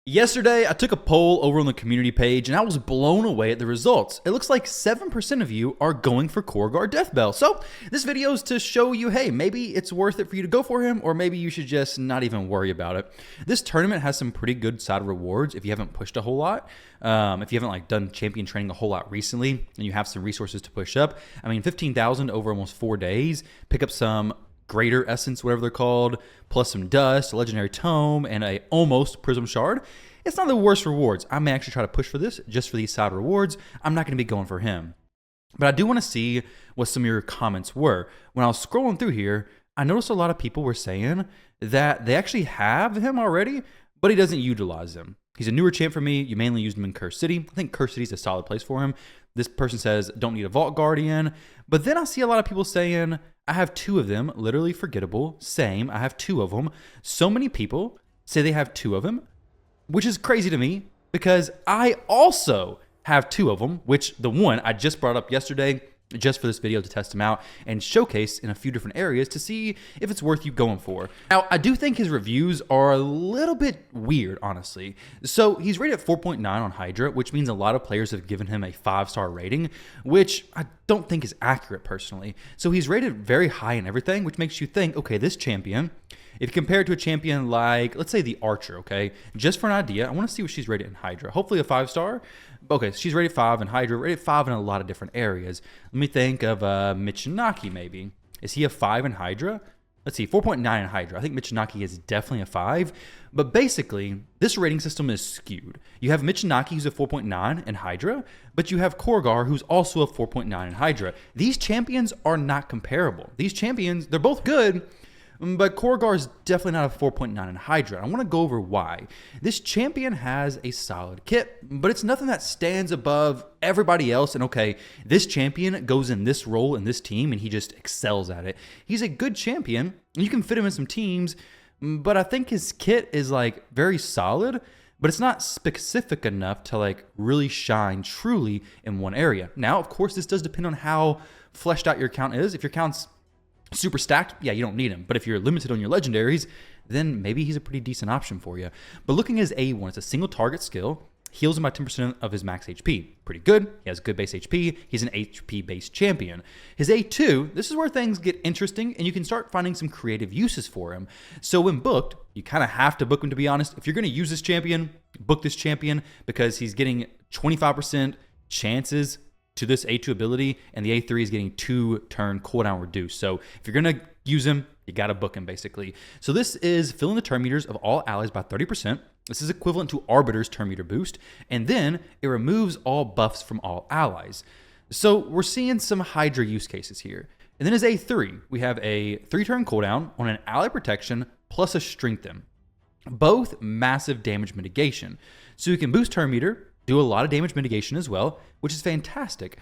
Yesterday, I took a poll over on the community page and I was blown away at the results. It looks like 7% of you are going for Corgard Deathbell. So this video is to show you, hey, maybe it's worth it for you to go for him, or maybe you should just not even worry about it. This tournament has some pretty good side rewards if you haven't pushed a whole lot. If you haven't done champion training a whole lot recently and you have some resources to push up. I mean, 15,000 over almost 4 days. Pick up some greater essence, whatever they're called, plus some dust, a legendary tome, and a almost prism shard. It's not the worst rewards. I may actually try to push for this just for these side rewards. I'm not going to be going for him. But I do want to see what some of your comments were. When I was scrolling through here, I noticed a lot of people were saying that they actually have him already, but he doesn't utilize them. He's a newer champ for me. You mainly used him in Curse City. I think Curse City is a solid place for him. This person says, don't need a Vault Guardian. But then I see a lot of people saying, I have 2 of them, literally Forgettable. Same, I have 2 of them. So many people say they have 2 of them, which is crazy to me because I also have 2 of them, which the one I just brought up yesterday just for this video to test him out and showcase in a few different areas to see if it's worth you going for. Now, I do think his reviews are a little bit weird, honestly. So he's rated at 4.9 on Hydra, which means a lot of players have given him a 5-star rating, which I don't think is accurate personally. So he's rated very high in everything, which makes you think, okay, this champion, if you compare it to a champion like, let's say the Archer, okay? Just for an idea, I want to see what she's rated in Hydra. Hopefully a 5-star. Okay, so she's rated 5 in Hydra, rated 5 in a lot of different areas. Let me think of Michinaki maybe. Is he a 5 in Hydra? Let's see, 4.9 in Hydra. I think Michinaki is definitely a 5. But basically, this rating system is skewed. You have Michinaki, who's a 4.9 in Hydra, but you have Corgard, who's also a 4.9 in Hydra. These champions are not comparable. These champions, they're both good, but Corgard is definitely not a 4.9 in Hydra. I want to go over why. This champion has a solid kit, but it's nothing that stands above everybody else. And okay, this champion goes in this role in this team and he just excels at it. He's a good champion. You can fit him in some teams, but I think his kit is like very solid, but it's not specific enough to really shine truly in one area. Now, of course, this does depend on how fleshed out your account is. If your account's super stacked, yeah, you don't need him. But if you're limited on your legendaries, then maybe he's a pretty decent option for you. But looking at his A1, it's a single target skill. Heals him by 10% of his max HP. Pretty good. He has good base HP. He's an HP-based champion. His A2, this is where things get interesting, and you can start finding some creative uses for him. So when booked, you kind of have to book him, to be honest. If you're going to use this champion, book this champion because he's getting 25% chances to this A2 ability, and the A3 is getting 2-turn cooldown reduced. So if you're going to use him, you got to book him, basically. So this is filling the turn meters of all allies by 30%. This is equivalent to Arbiter's turn meter boost, and then it removes all buffs from all allies. So we're seeing some Hydra use cases here. And then as A3, we have a 3-turn cooldown on an ally protection plus a strengthen. Both massive damage mitigation. So you can boost turn meter, do a lot of damage mitigation as well, which is fantastic.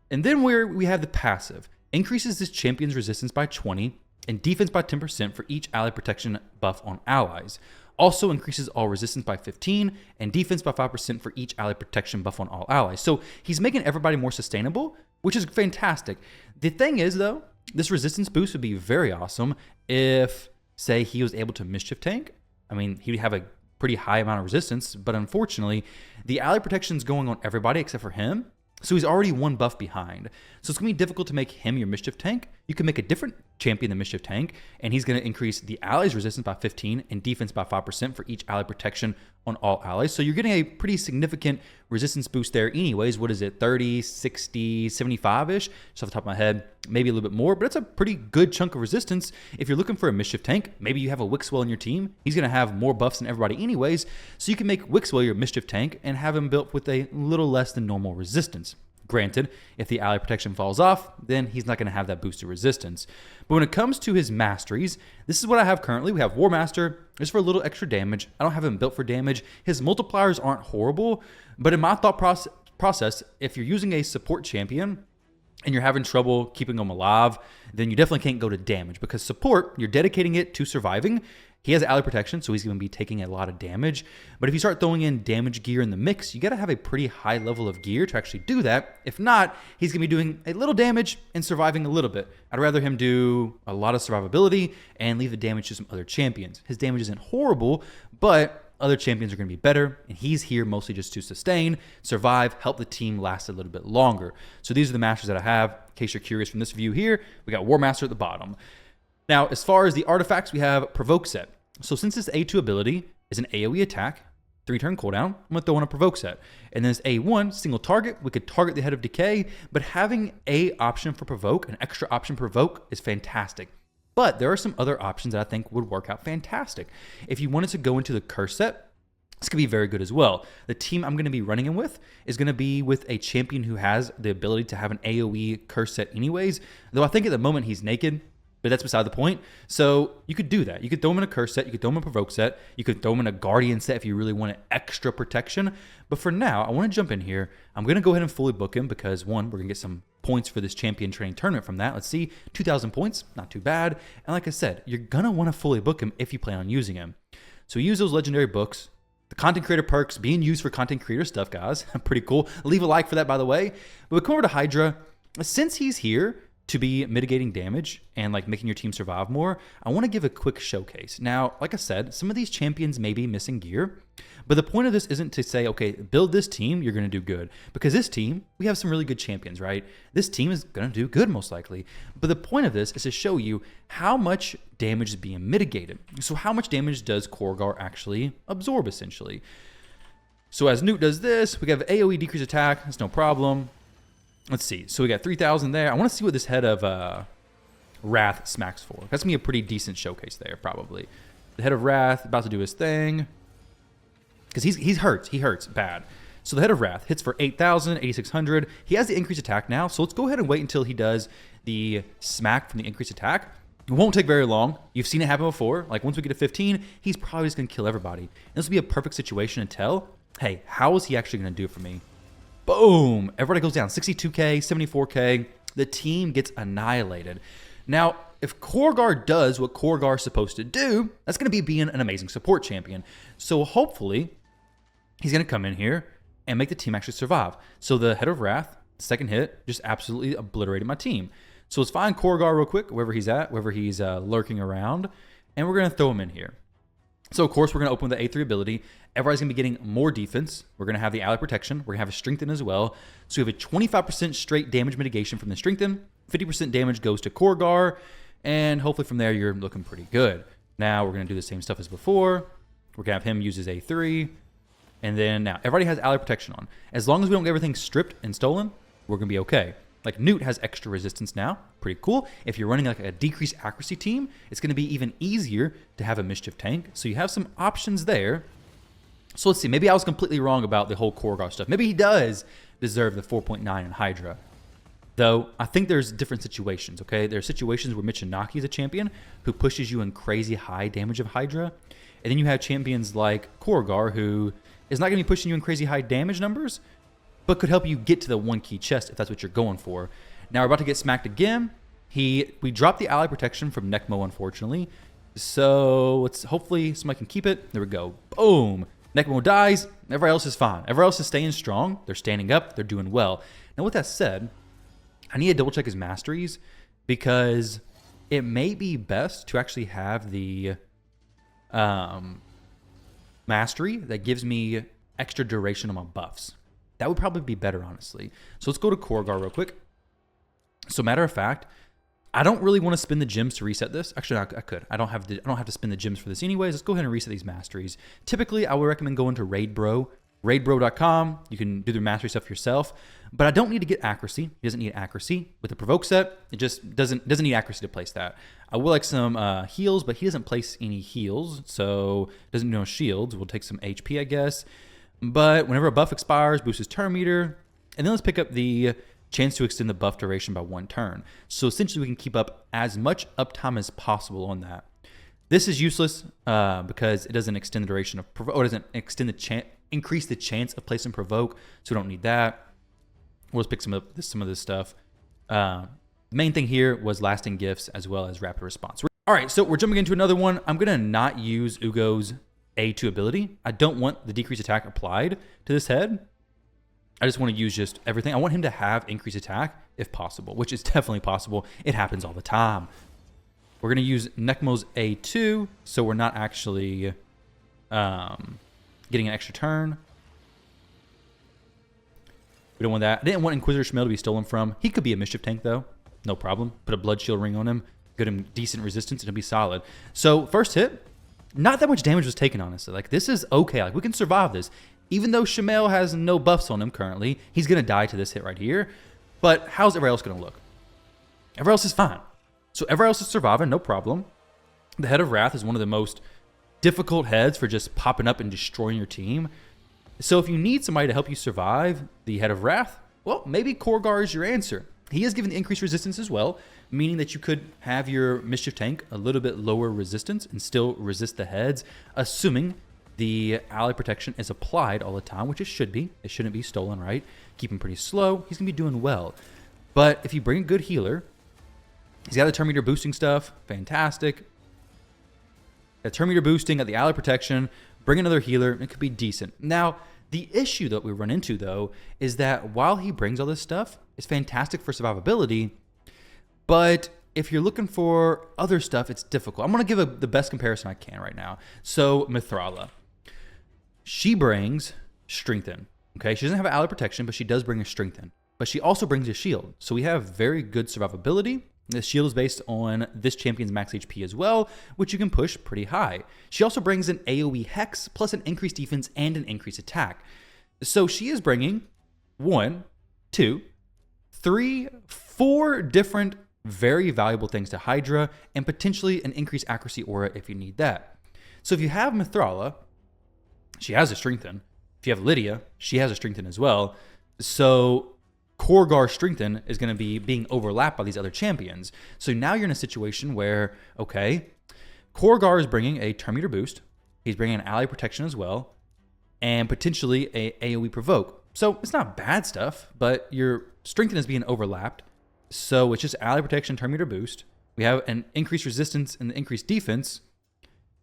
And then where we have the passive, increases this champion's resistance by 20 and defense by 10% for each ally protection buff on allies. Also increases all resistance by 15 and defense by 5% for each ally protection buff on all allies. So he's making everybody more sustainable, which is fantastic. The thing is though, this resistance boost would be very awesome if, say, he was able to mischief tank. I mean, he'd have a pretty high amount of resistance, but unfortunately, the ally protection is going on everybody except for him, so he's already 1 buff behind. So it's going to be difficult to make him your mischief tank. You can make a different champion than mischief tank, and he's going to increase the allies' resistance by 15 and defense by 5% for each ally protection on all allies. So you're getting a pretty significant resistance boost there anyways. What is it, 30, 60, 75-ish? Just off the top of my head, maybe a little bit more, but it's a pretty good chunk of resistance. If you're looking for a mischief tank, maybe you have a Wixwell in your team. He's going to have more buffs than everybody anyways, so you can make Wixwell your mischief tank and have him built with a little less than normal resistance. Granted, if the ally protection falls off, then he's not going to have that boosted resistance. But when it comes to his masteries, this is what I have currently. We have War Master, just for a little extra damage. I don't have him built for damage. His multipliers aren't horrible, but in my thought process, if you're using a support champion and you're having trouble keeping them alive, then you definitely can't go to damage because support, you're dedicating it to surviving. He has ally protection, so he's going to be taking a lot of damage. But if you start throwing in damage gear in the mix, you got to have a pretty high level of gear to actually do that. If not, he's going to be doing a little damage and surviving a little bit. I'd rather him do a lot of survivability and leave the damage to some other champions. His damage isn't horrible, but Other champions are going to be better, and he's here mostly just to sustain, survive, help the team last a little bit longer. So these are the masters that I have. In case you're curious from this view here, we got War Master at the bottom. Now, as far as the artifacts, we have Provoke Set. So since this A2 ability is an AoE attack, 3-turn cooldown, I'm going to throw in a Provoke Set. And then this A1, single target, we could target the Head of Decay, but having a option for Provoke, an extra option Provoke, is fantastic. But there are some other options that I think would work out fantastic. If you wanted to go into the Curse Set, this could be very good as well. The team I'm going to be running in with is going to be with a champion who has the ability to have an AoE Curse Set anyways, though I think at the moment he's naked, but that's beside the point. So you could do that. You could throw him in a Curse Set. You could throw him in a Provoke Set. You could throw him in a Guardian Set if you really wanted extra protection. But for now, I want to jump in here. I'm going to go ahead and fully book him because, one, we're going to get some points for this champion training tournament from that. Let's see, 2,000 points, not too bad. And like I said, you're going to want to fully book him if you plan on using him. So use those legendary books. The content creator perks being used for content creator stuff, guys. Pretty cool. Leave a like for that, by the way. But we come over to Hydra. Since he's here to be mitigating damage and like making your team survive more, I want to give a quick showcase. Now, like I said, some of these champions may be missing gear, but the point of this isn't to say, okay, build this team, you're going to do good. Because this team, we have some really good champions, right? This team is going to do good most likely. But the point of this is to show you how much damage is being mitigated. So how much damage does Corgard actually absorb essentially? So as Newt does this, we have AoE decrease attack, that's no problem. Let's see. So we got 3,000 there. I want to see what this Head of Wrath smacks for. That's going to be a pretty decent showcase there, probably. The Head of Wrath about to do his thing. Because he hurts. He hurts bad. So the Head of Wrath hits for 8,000, 8,600. He has the increased attack now. So let's go ahead and wait until he does the smack from the increased attack. It won't take very long. You've seen it happen before. Like once we get to 15, he's probably just going to kill everybody. And this will be a perfect situation to tell, hey, how is he actually going to do it for me? Boom! Everybody goes down. 62k, 74k. The team gets annihilated. Now, if Corgard does what Corgard is supposed to do, that's going to be being an amazing support champion. So hopefully, he's going to come in here and make the team actually survive. So the Head of Wrath, second hit, just absolutely obliterated my team. So let's find Corgard real quick, wherever he's at, wherever he's lurking around, and we're going to throw him in here. So, of course, we're going to open with the A3 ability. Everybody's going to be getting more defense. We're going to have the ally protection. We're going to have a strengthen as well. So we have a 25% straight damage mitigation from the strengthen. 50% damage goes to Corgard. And hopefully from there, you're looking pretty good. Now, we're going to do the same stuff as before. We're going to have him use his A3. And then now, everybody has ally protection on. As long as we don't get everything stripped and stolen, we're going to be okay. Like Newt has extra resistance now. Pretty cool. If you're running like a decreased accuracy team, it's going to be even easier to have a mischief tank. So you have some options there. So let's see. Maybe I was completely wrong about the whole Corgard stuff. Maybe he does deserve the 4.9 in Hydra. Though I think there's different situations, okay? There are situations where Michinaki is a champion who pushes you in crazy high damage of Hydra. And then you have champions like Korugar who is not going to be pushing you in crazy high damage numbers, but could help you get to the one key chest if that's what you're going for. Now we're about to get smacked again. We dropped the ally protection from Necmo, unfortunately. So let's hopefully somebody can keep it. There we go. Boom. Necmo dies. Everybody else is fine. Everybody else is staying strong. They're standing up. They're doing well. Now with that said, I need to double check his masteries because it may be best to actually have the mastery that gives me extra duration on my buffs. That would probably be better, honestly. So let's go to Corgard real quick. So matter of fact, I don't really want to spend the gems to reset this. Actually, I could. I don't have to spend the gems for this anyways. Let's go ahead and reset these masteries. Typically, I would recommend going to RaidBro. RaidBro.com. You can do the mastery stuff yourself. But I don't need to get accuracy. He doesn't need accuracy. With the provoke set, it just doesn't need accuracy to place that. I would like some heals, but he doesn't place any heals. So doesn't know shields. We'll take some HP, I guess. But whenever a buff expires, boosts his turn meter. And then let's pick up the chance to extend the buff duration by 1 turn. So essentially we can keep up as much uptime as possible on that. This is useless because it doesn't extend the duration of provoke, or doesn't extend the increase the chance of placing provoke. So we don't need that. We'll just pick some of this stuff. The main thing here was lasting gifts as well as rapid response. All right, so we're jumping into another one. I'm gonna not use Ugo's A2 ability. I don't want the decreased attack applied to this head. I just want to use just everything. I want him to have increased attack if possible, which is definitely possible. It happens all the time. We're going to use Necmo's A2, so we're not actually getting an extra turn. We don't want that. I didn't want Inquisitor Schmiel to be stolen from. He could be a Mischief Tank, though. No problem. Put a Blood Shield ring on him. Get him decent resistance, and he'll be solid. So, first hit, not that much damage was taken, honestly. Like, this is okay. Like, we can survive this. Even though Schmiel has no buffs on him currently, he's going to die to this hit right here. But how's everybody else going to look? Everybody else is fine. So, everybody else is surviving, no problem. The Head of Wrath is one of the most difficult heads for just popping up and destroying your team. So if you need somebody to help you survive the Head of Wrath, well, maybe Corgard is your answer. He is given the increased resistance as well, meaning that you could have your Mischief Tank a little bit lower resistance and still resist the heads, assuming the ally protection is applied all the time, which it should be. It shouldn't be stolen, right? Keep him pretty slow. He's going to be doing well. But if you bring a good healer, he's got the turn meter boosting stuff. Fantastic. A turn meter boosting, got the ally protection. Bring another healer, it could be decent. Now, the issue that we run into, though, is that while he brings all this stuff, it's fantastic for survivability, but if you're looking for other stuff, it's difficult. I'm going to give the best comparison I can right now. So, Mithrala. She brings Strengthen. Okay, she doesn't have ally protection, but she does bring a Strengthen. But she also brings a shield. So we have very good survivability. The shield is based on this champion's max HP as well, which you can push pretty high. She also brings an AoE Hex, plus an increased defense and an increased attack. So she is bringing 1, 2, 3, 4 different very valuable things to Hydra, and potentially an increased accuracy aura if you need that. So if you have Mithrala, she has a Strengthen. If you have Lydia, she has a Strengthen as well. So Corgar Strengthen is going to be being overlapped by these other champions. So now you're in a situation where, okay, Corgar is bringing a turn meter boost. He's bringing an ally protection as well, and potentially a AoE provoke. So it's not bad stuff, but your Strengthen is being overlapped. So it's just ally protection, turn meter boost. We have an increased resistance and increased defense.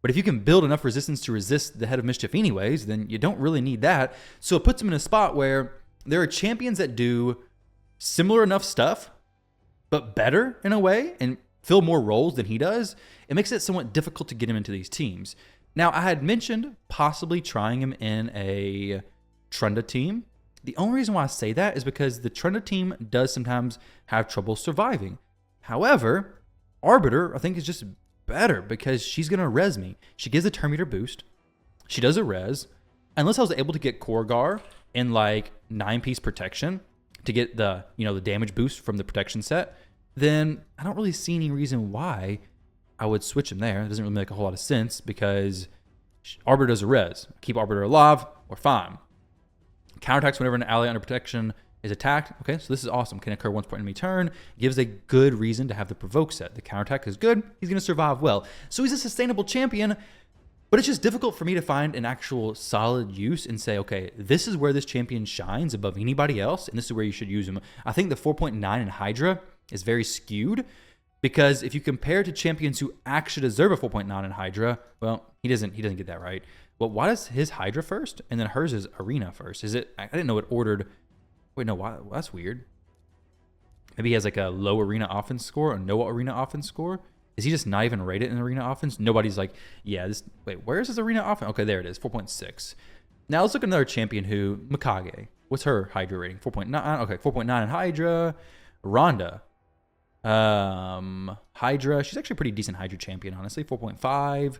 But if you can build enough resistance to resist the Head of Mischief anyways, then you don't really need that. So it puts him in a spot where there are champions that do similar enough stuff, but better in a way, and fill more roles than he does. It makes it somewhat difficult to get him into these teams. Now, I had mentioned possibly trying him in a Trunda team. The only reason why I say that is because the Trunda team does sometimes have trouble surviving. However, Arbiter, I think, is just better because she's going to res me. She gives a turn meter boost. She does a res. Unless I was able to get Corgar in like 9-piece protection to get the, the damage boost from the protection set, then I don't really see any reason why I would switch him there. It doesn't really make a whole lot of sense because Arbiter does a res. Keep Arbiter alive, we're fine. Counterattacks whenever an ally under protection is attacked. Okay, so this is awesome. Can occur once per enemy turn. Gives a good reason to have the provoke set. The counterattack is good. He's going to survive well. So he's a sustainable champion, but it's just difficult for me to find an actual solid use and say, okay, this is where this champion shines above anybody else, and this is where you should use him. I think the 4.9 in Hydra is very skewed because if you compare to champions who actually deserve a 4.9 in Hydra, well, he doesn't get that right. But why does his Hydra first and then hers is Arena first? Is it? I didn't know it ordered. Wait, no, why? Well, that's weird. Maybe he has like a low Arena offense score or no Arena offense score. Is he just not even rated in Arena offense? Nobody's like, yeah, this. Wait, where is his Arena offense? Okay, there it is, 4.6. Now let's look at another champion who, Mikage. What's her Hydra rating? 4.9. Okay, 4.9 in Hydra. Rhonda. Hydra. She's actually a pretty decent Hydra champion, honestly. 4.5.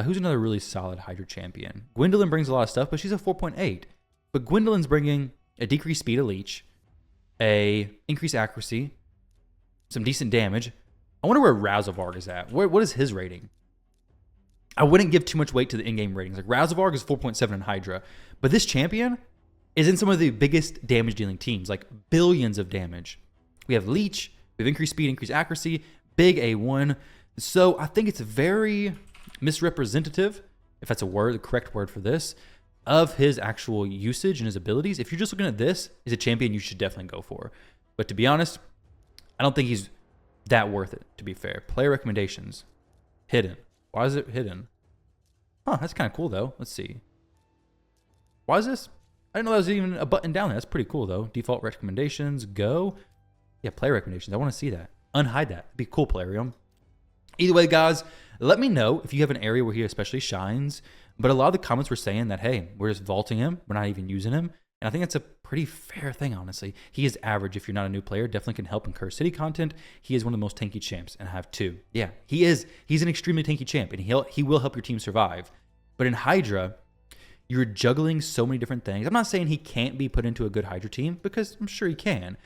Who's another really solid Hydra champion? Gwendolyn brings a lot of stuff, but she's a 4.8. But Gwendolyn's bringing a decreased speed of leech, a increased accuracy, some decent damage. I wonder where Razovarg is at. What is his rating? I wouldn't give too much weight to the in-game ratings. Like Razovarg is 4.7 in Hydra, but this champion is in some of the biggest damage-dealing teams, like billions of damage. We have leech, we have increased speed, increased accuracy, big A1. So I think it's very misrepresentative, if that's a word, the correct word for this, of his actual usage and his abilities. If you're just looking at this as a champion, you should definitely go for. But to be honest, I don't think he's that worth it, to be fair. Player recommendations. Hidden. Why is it hidden? Huh, that's kind of cool, though. Let's see. Why is this? I didn't know there was even a button down there. That's pretty cool, though. Default recommendations. Go. Yeah, player recommendations. I want to see that. Unhide that. It'd be cool, Playerium. Either way, guys, let me know if you have an area where he especially shines. But a lot of the comments were saying that, hey, we're just vaulting him. We're not even using him. And I think that's a pretty fair thing, honestly. He is average if you're not a new player. Definitely can help in Curse City content. He is one of the most tanky champs, and I have 2. Yeah, he is. He's an extremely tanky champ, and he will help your team survive. But in Hydra, you're juggling so many different things. I'm not saying he can't be put into a good Hydra team, because I'm sure he can.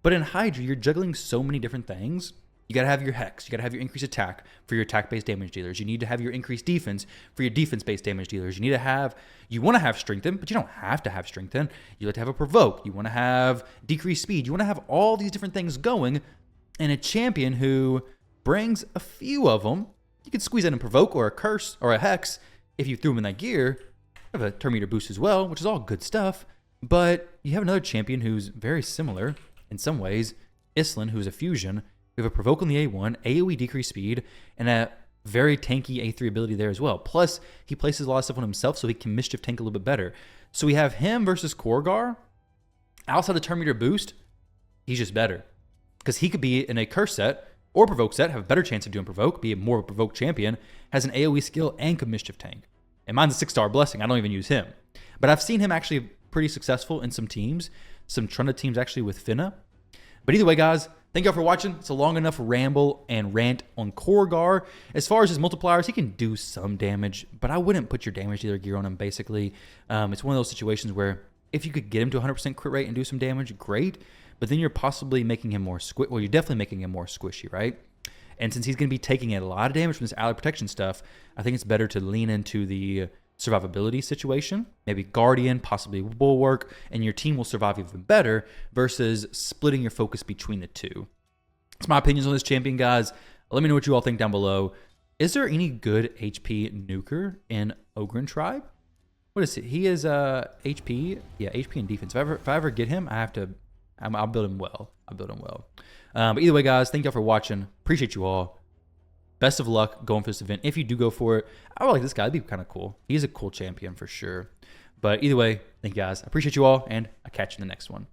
But in Hydra, you're juggling so many different things. You got to have your Hex. You got to have your increased attack for your attack-based damage dealers. You need to have your increased defense for your defense-based damage dealers. You want to have Strengthen, but you don't have to have Strengthen. You like to have a Provoke. You want to have decreased speed. You want to have all these different things going. And a champion who brings a few of them, you could squeeze in a Provoke or a Curse or a Hex if you threw them in that gear. You have a turn meter boost as well, which is all good stuff. But you have another champion who's very similar in some ways, Islin, who's a fusion. We have a Provoke on the A1, AoE decrease speed, and a very tanky A3 ability there as well. Plus, he places a lot of stuff on himself, so he can mischief tank a little bit better. So we have him versus Corgar. Outside the turn meter boost, he's just better. Because he could be in a Curse set or Provoke set, have a better chance of doing Provoke, be a more of a Provoke champion, has an AoE skill, and can mischief tank. And mine's a 6-star blessing. I don't even use him. But I've seen him actually pretty successful in some teams, some Trunda teams actually with Finna. But either way, guys, thank y'all for watching. It's a long enough ramble and rant on Korugar. As far as his multipliers, he can do some damage, but I wouldn't put your damage dealer gear on him, basically. It's one of those situations where if you could get him to 100% crit rate and do some damage, great. But then you're possibly making him more squishy. Well, you're definitely making him more squishy, right? And since he's going to be taking a lot of damage from this ally protection stuff, I think it's better to lean into the survivability situation, maybe Guardian, possibly Bulwark, and your team will survive even better versus splitting your focus between the two. That's my opinions on this champion, guys. Let me know what you all think down below. Is there any good HP nuker in Ogryn Tribe? What is it? He is HP, yeah, HP and defense. If I ever get him, I'll build him well. But either way, guys, thank y'all for watching. Appreciate you all. Best of luck going for this event. If you do go for it, I would like this guy. That'd be kind of cool. He's a cool champion for sure. But either way, thank you guys. I appreciate you all, and I'll catch you in the next one.